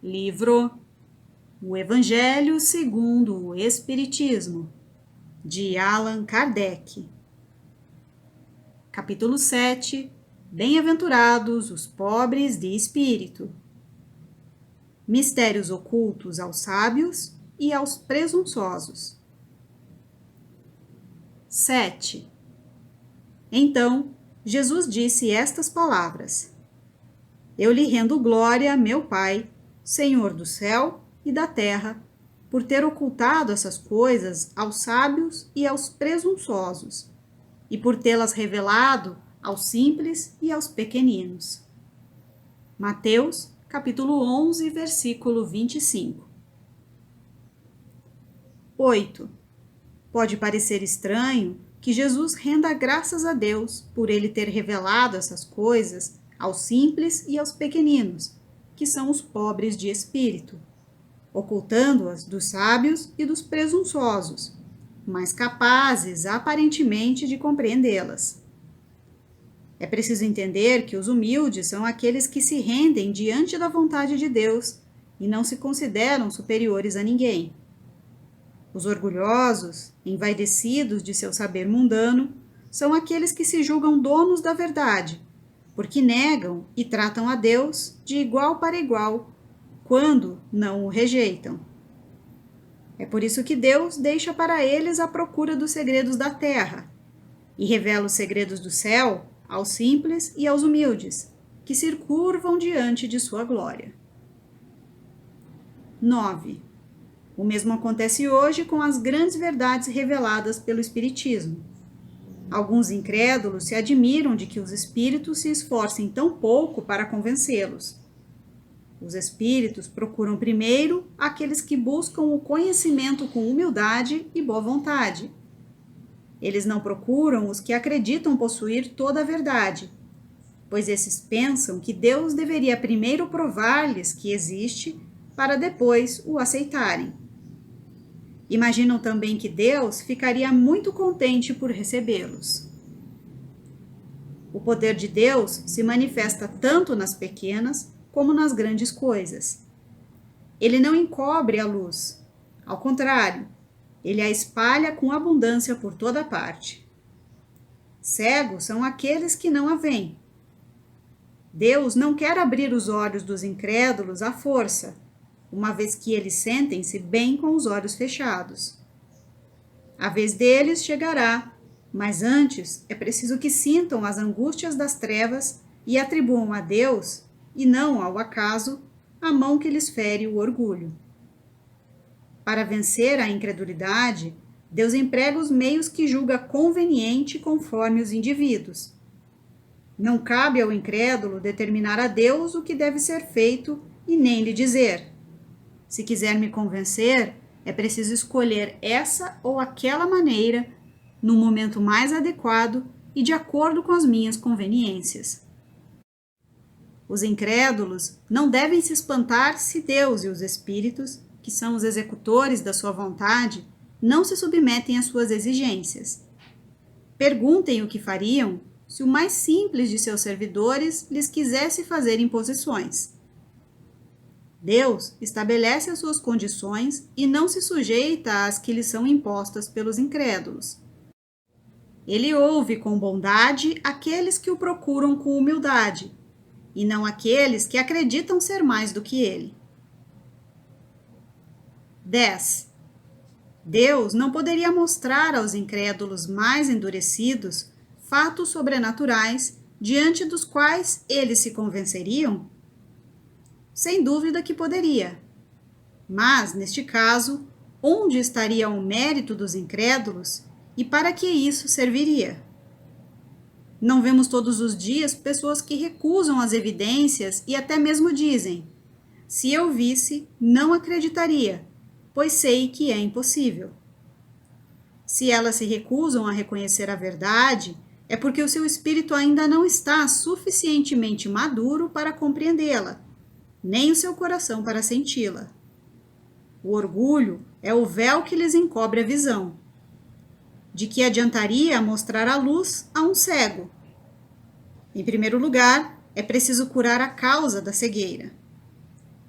Livro O Evangelho segundo o Espiritismo, de Allan Kardec. Capítulo 7. Bem-aventurados os pobres de espírito. Mistérios ocultos aos sábios e aos presunçosos. 7. Então, Jesus disse estas palavras: Eu lhe rendo glória, meu Pai, Senhor do céu e da terra, por ter ocultado essas coisas aos sábios e aos presunçosos, e por tê-las revelado aos simples e aos pequeninos. Mateus, capítulo 11, versículo 25. 8. Pode parecer estranho que Jesus renda graças a Deus por ele ter revelado essas coisas aos simples e aos pequeninos, que são os pobres de espírito, ocultando-as dos sábios e dos presunçosos, mas capazes aparentemente de compreendê-las. É preciso entender que os humildes são aqueles que se rendem diante da vontade de Deus e não se consideram superiores a ninguém. Os orgulhosos, envaidecidos de seu saber mundano, são aqueles que se julgam donos da verdade, porque negam e tratam a Deus de igual para igual, quando não o rejeitam. É por isso que Deus deixa para eles a procura dos segredos da terra e revela os segredos do céu aos simples e aos humildes, que se curvam diante de sua glória. 9. O mesmo acontece hoje com as grandes verdades reveladas pelo Espiritismo. Alguns incrédulos se admiram de que os espíritos se esforcem tão pouco para convencê-los. Os espíritos procuram primeiro aqueles que buscam o conhecimento com humildade e boa vontade. Eles não procuram os que acreditam possuir toda a verdade, pois esses pensam que Deus deveria primeiro provar-lhes que existe, para depois o aceitarem. Imaginam também que Deus ficaria muito contente por recebê-los. O poder de Deus se manifesta tanto nas pequenas como nas grandes coisas. Ele não encobre a luz, ao contrário, ele a espalha com abundância por toda parte. Cegos são aqueles que não a veem. Deus não quer abrir os olhos dos incrédulos à força, uma vez que eles sentem-se bem com os olhos fechados. A vez deles chegará, mas antes é preciso que sintam as angústias das trevas e atribuam a Deus, e não ao acaso, a mão que lhes fere o orgulho. Para vencer a incredulidade, Deus emprega os meios que julga conveniente conforme os indivíduos. Não cabe ao incrédulo determinar a Deus o que deve ser feito e nem lhe dizer: se quiser me convencer, é preciso escolher essa ou aquela maneira, no momento mais adequado e de acordo com as minhas conveniências. Os incrédulos não devem se espantar se Deus e os espíritos, que são os executores da sua vontade, não se submetem às suas exigências. Perguntem o que fariam se o mais simples de seus servidores lhes quisesse fazer imposições. Deus estabelece as suas condições e não se sujeita às que lhe são impostas pelos incrédulos. Ele ouve com bondade aqueles que o procuram com humildade, e não aqueles que acreditam ser mais do que ele. 10. Deus não poderia mostrar aos incrédulos mais endurecidos fatos sobrenaturais diante dos quais eles se convenceriam? Sem dúvida que poderia. Mas, neste caso, onde estaria o mérito dos incrédulos e para que isso serviria? Não vemos todos os dias pessoas que recusam as evidências e até mesmo dizem: se eu visse, não acreditaria, pois sei que é impossível. Se elas se recusam a reconhecer a verdade, é porque o seu espírito ainda não está suficientemente maduro para compreendê-la, nem o seu coração para senti-la. O orgulho é o véu que lhes encobre a visão. De que adiantaria mostrar a luz a um cego? Em primeiro lugar, é preciso curar a causa da cegueira.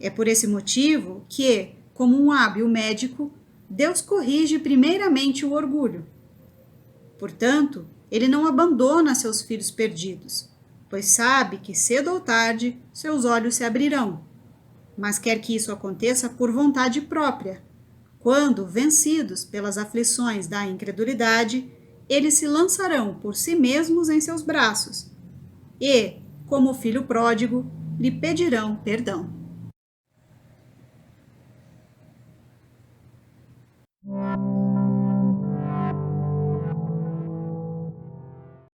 É por esse motivo que, como um hábil médico, Deus corrige primeiramente o orgulho. Portanto, ele não abandona seus filhos perdidos, pois sabe que cedo ou tarde seus olhos se abrirão, mas quer que isso aconteça por vontade própria, quando, vencidos pelas aflições da incredulidade, eles se lançarão por si mesmos em seus braços e, como o filho pródigo, lhe pedirão perdão.